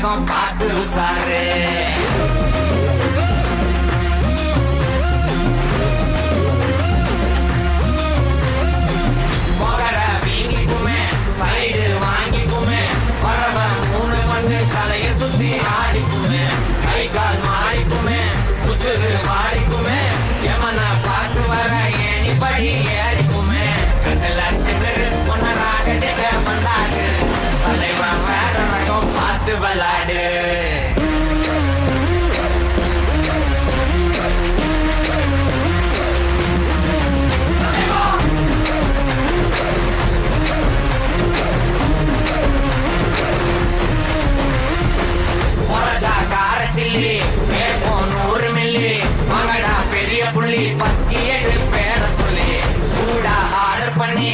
ரகம் பார்த்து உசாரு. மொகர வீங்கிக்குமே சைடு வாங்கிக்குமே வரவன் 3 வந்து தலைய சுத்தி ஆடிக்குமே கை கால் மாறிக்குமே உசுறு மாறிக்குமே எமன பார்த்து வர ஏனிப்படி ஏறிக்குமே கண்ணில் திமிரு ஒன்னராக மண்டாடு தலைவன் வேற ரகம் பார்த்து விளாடு. சில்லி மேற்போம் 100 மில்லி மகடா பெரிய புள்ளி பஸ்கி பேர சொல்லி சூடா ஆர்டர் பண்ணி